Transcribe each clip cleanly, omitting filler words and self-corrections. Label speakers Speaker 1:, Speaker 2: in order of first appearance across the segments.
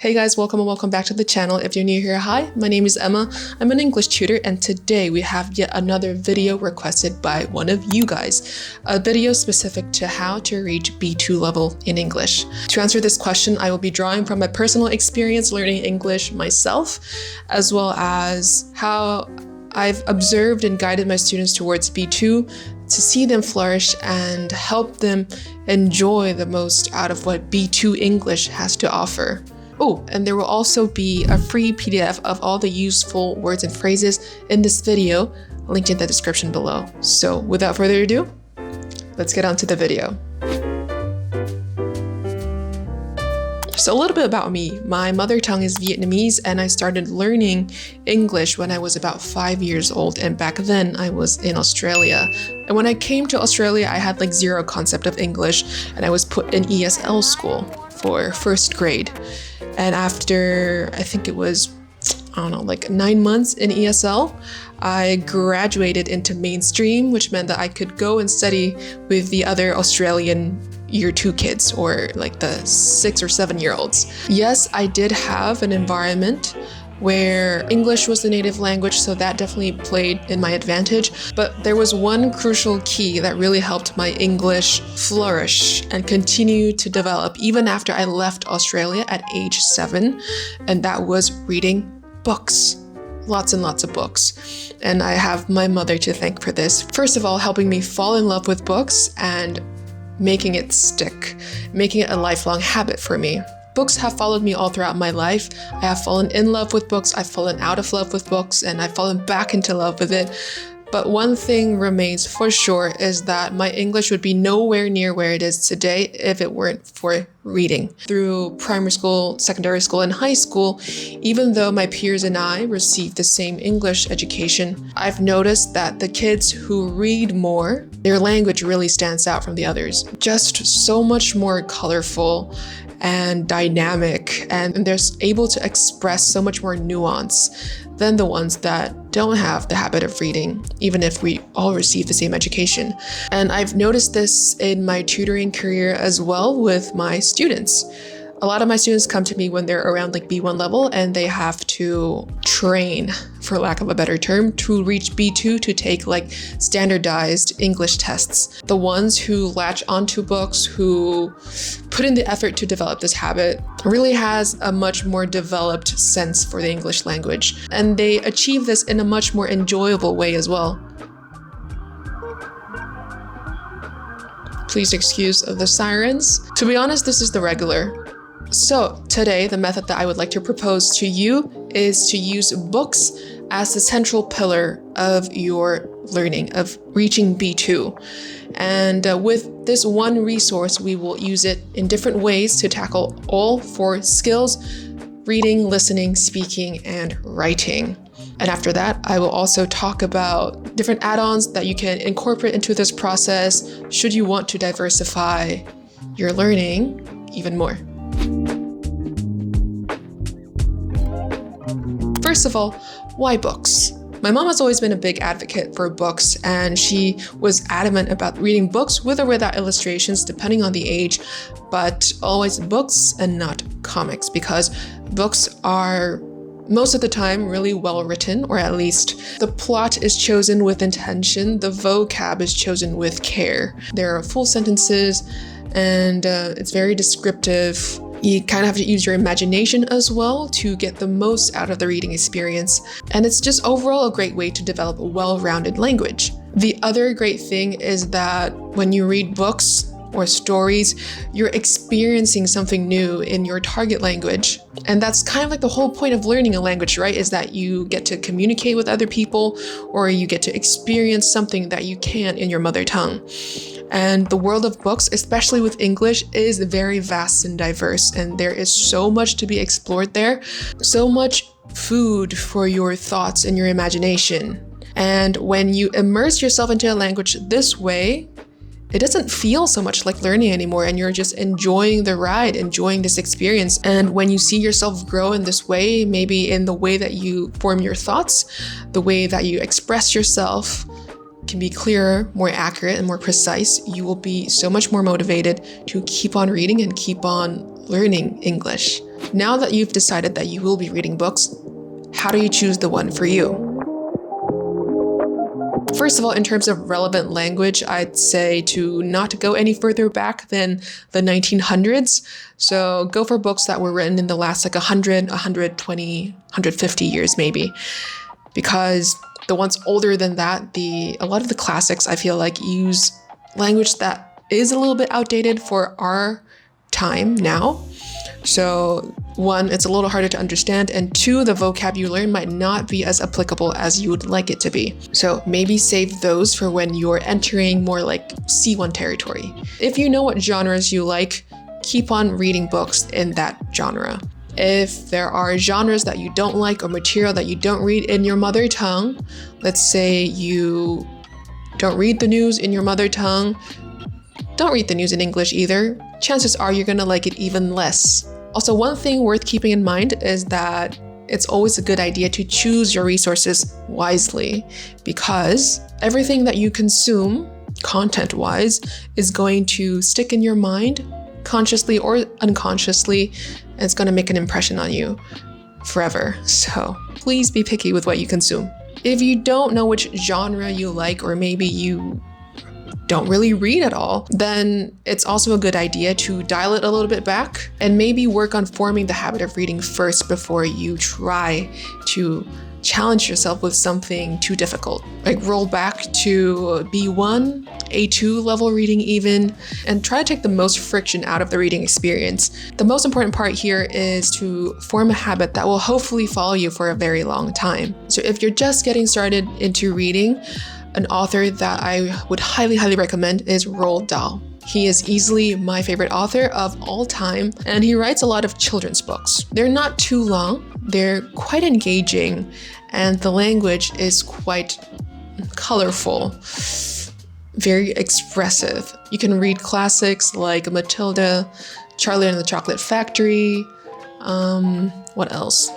Speaker 1: Hey guys, welcome and welcome back to the channel. If you're new here, hi, my name is Emma. I'm an English tutor and today we have yet another video requested by one of you guys. A video specific to how to reach B2 level in English. To answer this question, I will be drawing from my personal experience learning English myself, as well as how I've observed and guided my students towards B2 to see them flourish and help them enjoy the most out of what B2 English has to offer. Oh, and there will also be a free PDF of all the useful words and phrases in this video, linked in the description below. So without further ado, let's get on to the video. So a little bit about me. My mother tongue is Vietnamese and I started learning English when I was about 5 years old, and back then I was in Australia. And when I came to Australia, I had like zero concept of English and I was put in ESL school for first grade. And after, I think it was, like 9 months in ESL, I graduated into mainstream, which meant that I could go and study with the other Australian year 2 kids, or like the 6 or 7 year olds. Yes, I did have an environment where English was the native language, so that definitely played in my advantage. But there was one crucial key that really helped my English flourish and continue to develop even after I left Australia at age 7, and that was reading books. Lots and lots of books. And I have my mother to thank for this. First of all, helping me fall in love with books and making it stick, making it a lifelong habit for me. Books have followed me all throughout my life. I have fallen in love with books, I've fallen out of love with books, and I've fallen back into love with it. But one thing remains for sure is that my English would be nowhere near where it is today if it weren't for reading. Through primary school, secondary school, and high school, even though my peers and I received the same English education, I've noticed that the kids who read more, their language really stands out from the others. Just so much more colorful and dynamic, and they're able to express so much more nuance than the ones that don't have the habit of reading, even if we all receive the same education. And I've noticed this in my tutoring career as well with my students. A lot of my students come to me when they're around like B1 level and they have to train, for lack of a better term, to reach B2 to take like standardized English tests. The ones who latch onto books, who put in the effort to develop this habit, really has a much more developed sense for the English language. And they achieve this in a much more enjoyable way as well. Please excuse the sirens. To be honest, this is the regular. So today, the method that I would like to propose to you is to use books as the central pillar of your learning, of reaching B2. And with this one resource, we will use it in different ways to tackle all 4 skills: reading, listening, speaking, and writing. And after that, I will also talk about different add-ons that you can incorporate into this process should you want to diversify your learning even more. First of all, why books? My mom has always been a big advocate for books, and she was adamant about reading books with or without illustrations, depending on the age, but always books and not comics, because books are most of the time really well written, or at least the plot is chosen with intention, the vocab is chosen with care. There are full sentences, and it's very descriptive. You kind of have to use your imagination as well to get the most out of the reading experience. And it's just overall a great way to develop a well-rounded language. The other great thing is that when you read books or stories, you're experiencing something new in your target language. And that's kind of like the whole point of learning a language, right? Is that you get to communicate with other people, or you get to experience something that you can't in your mother tongue. And the world of books, especially with English, is very vast and diverse, and there is so much to be explored there, so much food for your thoughts and your imagination. And when you immerse yourself into a language this way, it doesn't feel so much like learning anymore, and you're just enjoying the ride, enjoying this experience. And when you see yourself grow in this way, maybe in the way that you form your thoughts, the way that you express yourself, can be clearer, more accurate, and more precise, you will be so much more motivated to keep on reading and keep on learning English. Now that you've decided that you will be reading books, how do you choose the one for you? First of all, in terms of relevant language, I'd say to not go any further back than the 1900s. So go for books that were written in the last 100, 120, 150 years maybe. Because the ones older than that, a lot of the classics I feel like use language that is a little bit outdated for our time now. So one, it's a little harder to understand, and two, the vocab you learn might not be as applicable as you would like it to be. So maybe save those for when you're entering more like C1 territory. If you know what genres you like, keep on reading books in that genre. If there are genres that you don't like or material that you don't read in your mother tongue, let's say you don't read the news in your mother tongue, don't read the news in English either, chances are you're gonna like it even less. Also, one thing worth keeping in mind is that it's always a good idea to choose your resources wisely, because everything that you consume, content-wise, is going to stick in your mind, consciously or unconsciously, and it's going to make an impression on you forever. So please be picky with what you consume. If you don't know which genre you like, or maybe you don't really read at all, then it's also a good idea to dial it a little bit back and maybe work on forming the habit of reading first before you try to challenge yourself with something too difficult. Like roll back to B1, A2 level reading even, and try to take the most friction out of the reading experience. The most important part here is to form a habit that will hopefully follow you for a very long time. So if you're just getting started into reading, an author that I would highly recommend is Roald Dahl. He is easily my favorite author of all time, and he writes a lot of children's books. They're not too long, they're quite engaging, and the language is quite colorful, very expressive. You can read classics like Matilda, Charlie and the Chocolate Factory, what else?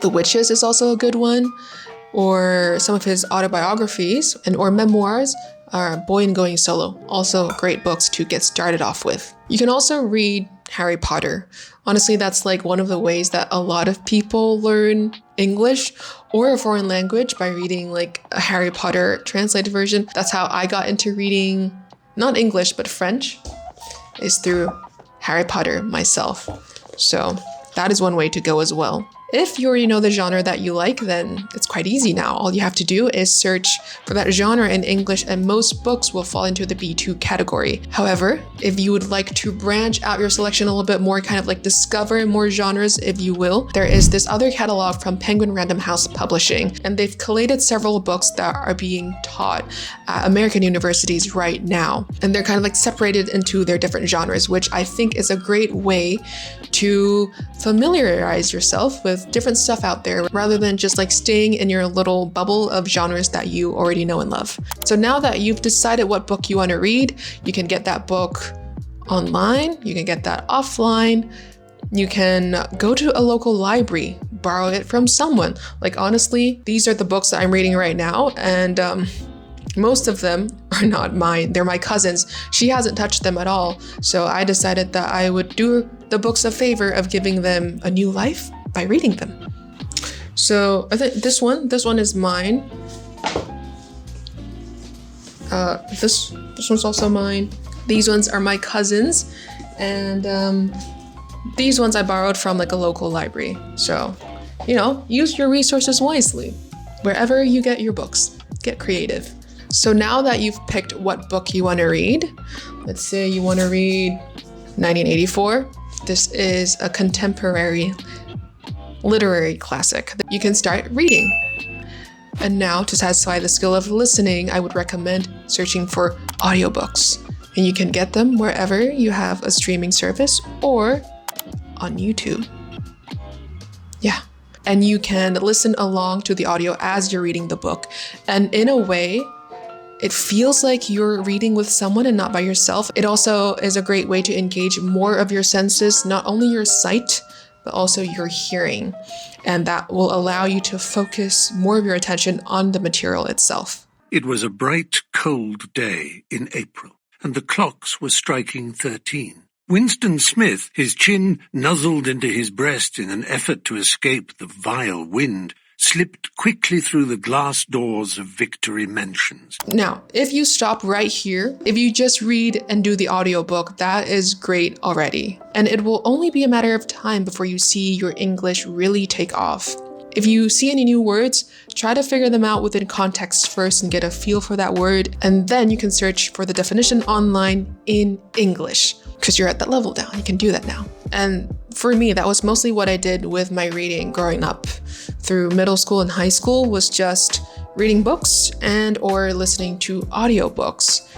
Speaker 1: The Witches is also a good one, or some of his autobiographies or memoirs are Boy and Going Solo, also great books to get started off with. You can also read Harry Potter. Honestly, that's like one of the ways that a lot of people learn English or a foreign language, by reading like a Harry Potter translated version. That's how I got into reading, not English, but French, is through Harry Potter myself. So that is one way to go as well. If you already know the genre that you like, then it's quite easy now. All you have to do is search for that genre in English, and most books will fall into the B2 category. However, if you would like to branch out your selection a little bit more, kind of like discover more genres, if you will, there is this other catalog from Penguin Random House Publishing, and they've collated several books that are being taught at American universities right now. And they're kind of like separated into their different genres, which I think is a great way to familiarize yourself with different stuff out there, rather than just like staying in your little bubble of genres that you already know and love. So now that you've decided what book you want to read, you can get that book online, you can get that offline, you can go to a local library, borrow it from someone. Like honestly, these are the books that I'm reading right now, and most of them are not mine. They're my cousin's. She hasn't touched them at all. So I decided that I would do the books a favor of giving them a new life by reading them. So I think this one is mine. This one's also mine. These ones are my cousin's, and these ones I borrowed from like a local library. So, use your resources wisely. Wherever you get your books, get creative. So now that you've picked what book you want to read, let's say you want to read 1984. This is a contemporary literary classic that you can start reading. And now, to satisfy the skill of listening, I would recommend searching for audiobooks. And you can get them wherever you have a streaming service or on YouTube. Yeah. And you can listen along to the audio as you're reading the book. And in a way, it feels like you're reading with someone and not by yourself. It also is a great way to engage more of your senses, not only your sight, but also your hearing. And that will allow you to focus more of your attention on the material itself.
Speaker 2: It was a bright, cold day in April, and the clocks were striking 13. Winston Smith, his chin nuzzled into his breast in an effort to escape the vile wind, slipped quickly through the glass doors of Victory Mansions.
Speaker 1: Now, if you stop right here, if you just read and do the audiobook, that is great already. And it will only be a matter of time before you see your English really take off. If you see any new words, try to figure them out within context first and get a feel for that word, and then you can search for the definition online in English, because you're at that level now. You can do that now. And for me, that was mostly what I did with my reading growing up. Through middle school and high school was just reading books and or listening to audiobooks.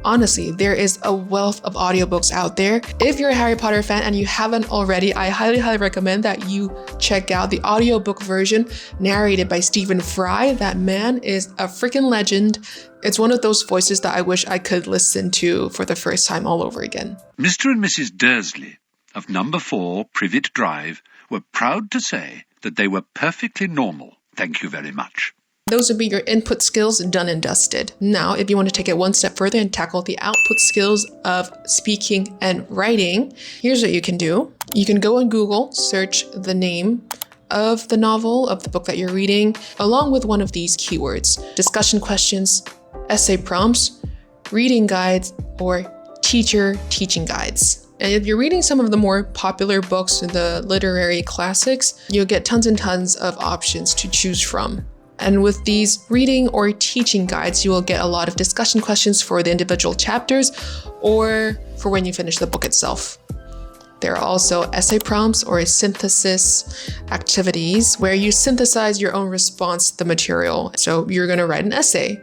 Speaker 1: Honestly, there is a wealth of audiobooks out there. If you're a Harry Potter fan and you haven't already, I highly recommend that you check out the audiobook version narrated by Stephen Fry. That man is a freaking legend. It's one of those voices that I wish I could listen to for the first time all over again.
Speaker 3: Mr. and Mrs. Dursley of number 4 Privet Drive were proud to say that they were perfectly normal. Thank you very much.
Speaker 1: Those would be your input skills done and dusted. Now, if you want to take it one step further and tackle the output skills of speaking and writing, here's what you can do. You can go on Google, search the name of the novel, of the book that you're reading, along with one of these keywords: discussion questions, essay prompts, reading guides, or teacher teaching guides. And if you're reading some of the more popular books, the literary classics, you'll get tons and tons of options to choose from. And with these reading or teaching guides, you will get a lot of discussion questions for the individual chapters or for when you finish the book itself. There are also essay prompts or synthesis activities where you synthesize your own response to the material. So you're going to write an essay,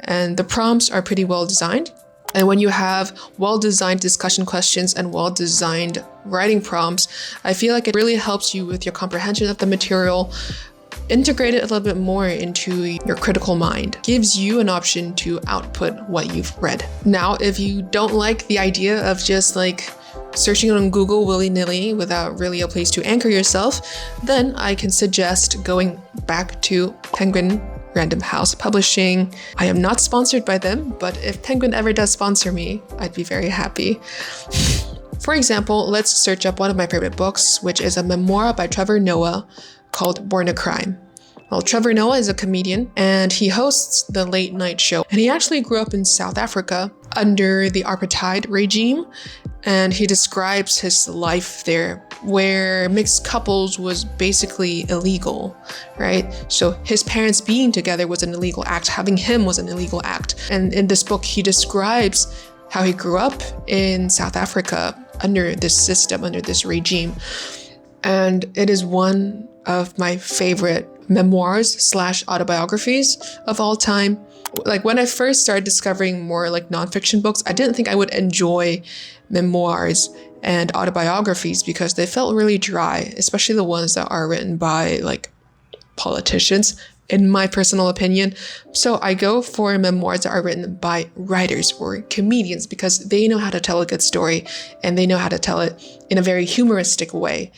Speaker 1: and the prompts are pretty well designed. And when you have well-designed discussion questions and well-designed writing prompts, I feel like it really helps you with your comprehension of the material. Integrate it a little bit more into your critical mind. Gives you an option to output what you've read. Now, if you don't like the idea of just like searching on Google willy-nilly without really a place to anchor yourself, then I can suggest going back to Penguin Random House Publishing. I am not sponsored by them, but if Penguin ever does sponsor me, I'd be very happy. For example, let's search up one of my favorite books, which is a memoir by Trevor Noah called Born a Crime. Well, Trevor Noah is a comedian and he hosts the late night show. And he actually grew up in South Africa under the apartheid regime. And he describes his life there where mixed couples was basically illegal, right? So his parents being together was an illegal act. Having him was an illegal act. And in this book, he describes how he grew up in South Africa under this system, under this regime. And it is one of my favorite memoirs / autobiographies of all time. Like when I first started discovering more like nonfiction books, I didn't think I would enjoy memoirs and autobiographies because they felt really dry, especially the ones that are written by like politicians, in my personal opinion. So I go for memoirs that are written by writers or comedians because they know how to tell a good story and they know how to tell it in a very humoristic way.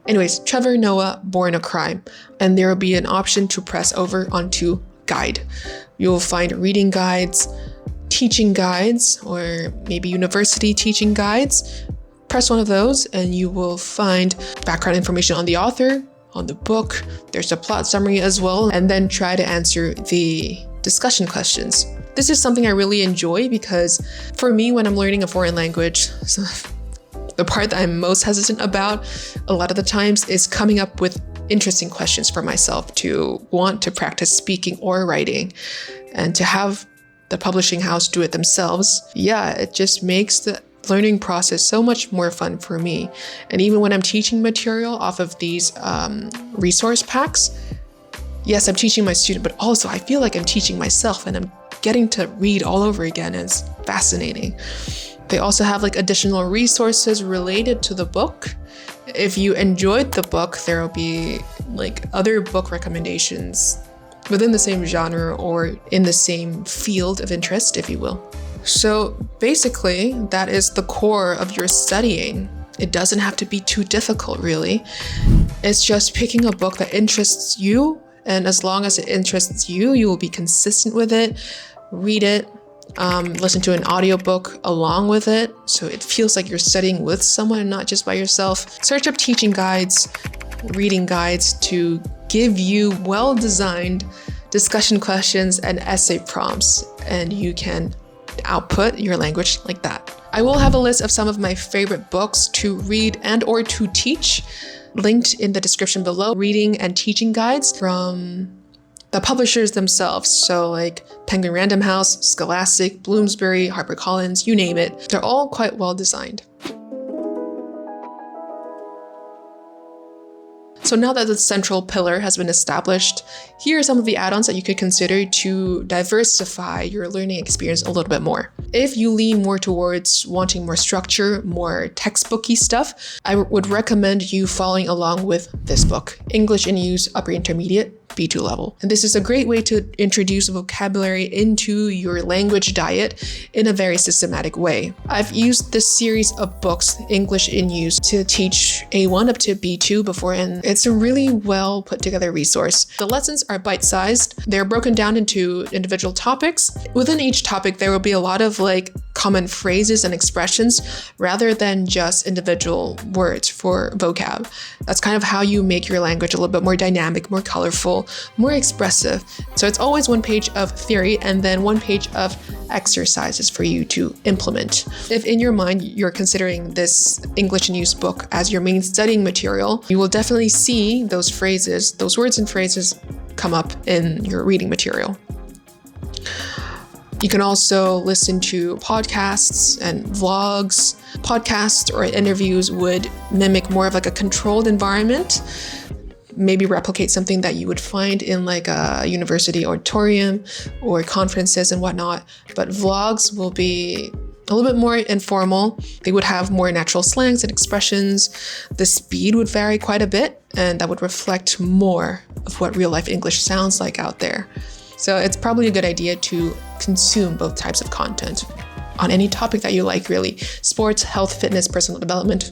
Speaker 1: Anyways, Trevor Noah, Born a Crime, and there will be an option to press over onto guide. You'll find reading guides, teaching guides, or maybe university teaching guides. Press one of those and you will find background information on the author, on the book. There's a plot summary as well, and then try to answer the discussion questions. This is something I really enjoy because for me, when I'm learning a foreign language, the part that I'm most hesitant about a lot of the times is coming up with interesting questions for myself to want to practice speaking or writing, and to have the publishing house do it themselves. Yeah, it just makes the learning process so much more fun for me. And even when I'm teaching material off of these resource packs, yes, I'm teaching my student, but also I feel like I'm teaching myself and I'm getting to read all over again. And it's fascinating. They also have like additional resources related to the book. If you enjoyed the book, there will be like other book recommendations within the same genre or in the same field of interest, if you will. So basically, that is the core of your studying. It doesn't have to be too difficult, really. It's just picking a book that interests you, and as long as it interests you, you will be consistent with it, read it, Listen to an audiobook along with it, so it feels like you're studying with someone and not just by yourself. Search up teaching guides, reading guides to give you well-designed discussion questions and essay prompts, and you can output your language like that. I will have a list of some of my favorite books to read and or to teach linked in the description below. Reading and teaching guides from the publishers themselves. So like Penguin Random House, Scholastic, Bloomsbury, HarperCollins, you name it. They're all quite well designed. So now that the central pillar has been established, here are some of the add-ons that you could consider to diversify your learning experience a little bit more. If you lean more towards wanting more structure, more textbooky stuff, I would recommend you following along with this book, English in Use Upper Intermediate, B2 level. And this is a great way to introduce vocabulary into your language diet in a very systematic way. I've used this series of books, English in Use, to teach A1 up to B2 before, and it's a really well put together resource. The lessons are bite-sized. They're broken down into individual topics. Within each topic, there will be a lot of common phrases and expressions rather than just individual words for vocab. That's kind of how you make your language a little bit more dynamic, more colorful, more expressive. So it's always one page of theory and then one page of exercises for you to implement. If in your mind you're considering this English in Use book as your main studying material, you will definitely see those phrases, those words and phrases come up in your reading material. You can also listen to podcasts and vlogs. Podcasts or interviews would mimic more of a controlled environment, maybe replicate something that you would find in a university auditorium or conferences and whatnot. But vlogs will be a little bit more informal. They would have more natural slangs and expressions. The speed would vary quite a bit, and that would reflect more of what real life English sounds like out there. So it's probably a good idea to consume both types of content on any topic that you like, really. Sports, health, fitness, personal development.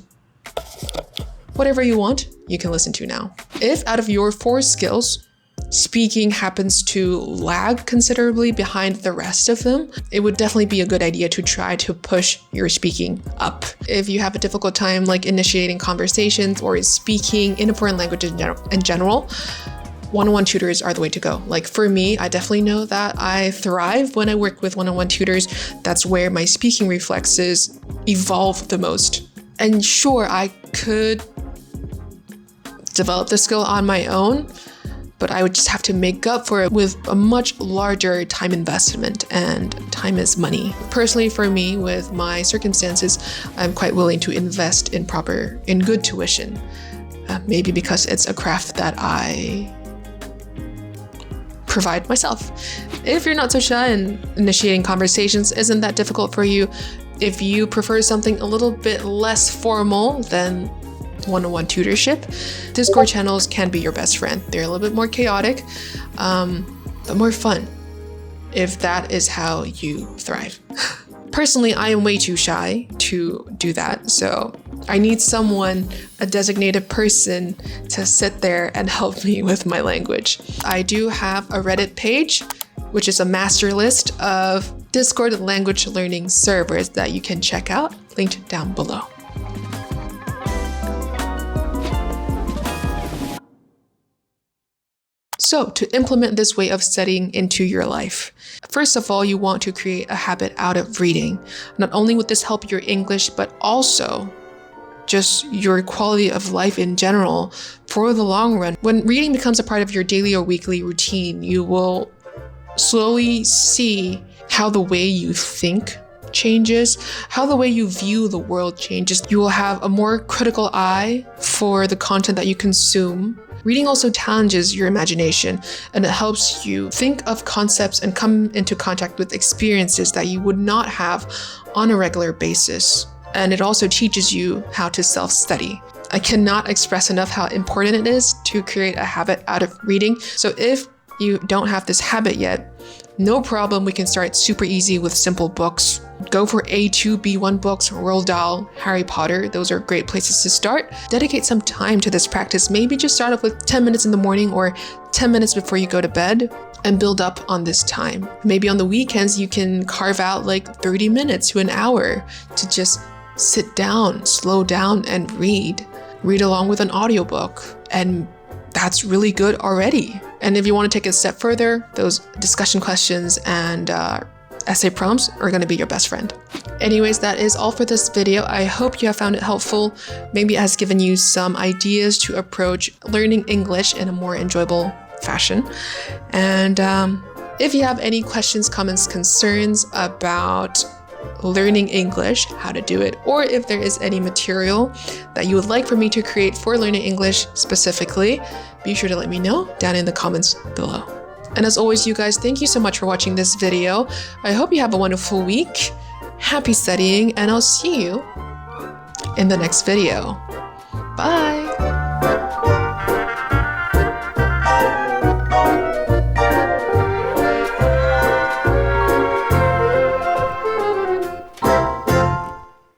Speaker 1: Whatever you want, you can listen to now. If out of your 4 skills, speaking happens to lag considerably behind the rest of them, it would definitely be a good idea to try to push your speaking up. If you have a difficult time initiating conversations or speaking in a foreign language in general, one-on-one tutors are the way to go. For me, I definitely know that I thrive when I work with one-on-one tutors. That's where my speaking reflexes evolve the most. And sure, I could develop the skill on my own, but I would just have to make up for it with a much larger time investment, and time is money. Personally, for me, with my circumstances, I'm quite willing to invest in good tuition. Maybe because it's a craft that I provide myself. If you're not so shy and initiating conversations isn't that difficult for you, if you prefer something a little bit less formal than one-on-one tutorship, Discord channels can be your best friend. They're a little bit more chaotic, but more fun, if that is how you thrive. Personally, I am way too shy to do that, so I need someone, a designated person, to sit there and help me with my language. I do have a Reddit page, which is a master list of Discord language learning servers that you can check out, linked down below. So, to implement this way of studying into your life, first of all, you want to create a habit out of reading. Not only would this help your English, but also just your quality of life in general for the long run. When reading becomes a part of your daily or weekly routine, you will slowly see how the way you think changes, how the way you view the world changes. You will have a more critical eye for the content that you consume. Reading also challenges your imagination, and it helps you think of concepts and come into contact with experiences that you would not have on a regular basis. And it also teaches you how to self-study. I cannot express enough how important it is to create a habit out of reading. So if you don't have this habit yet, no problem, we can start super easy with simple books. Go for A2, B1 books, Roald Dahl, Harry Potter. Those are great places to start. Dedicate some time to this practice. Maybe just start off with 10 minutes in the morning or 10 minutes before you go to bed. and build up on this time. Maybe on the weekends, you can carve out like 30 minutes to an hour to just sit down, slow down, and read along with an audiobook. And that's really good already. And if you want to take it a step further, those discussion questions and essay prompts are going to be your best friend. Anyways, that is all for this video. I hope you have found it helpful. Maybe it has given you some ideas to approach learning English in a more enjoyable fashion. And if you have any questions, comments, concerns about learning English, how to do it, or if there is any material that you would like for me to create for learning English specifically, be sure to let me know down in the comments below. And as always, you guys, thank you so much for watching this video. I hope you have a wonderful week. Happy studying, and I'll see you in the next video. Bye!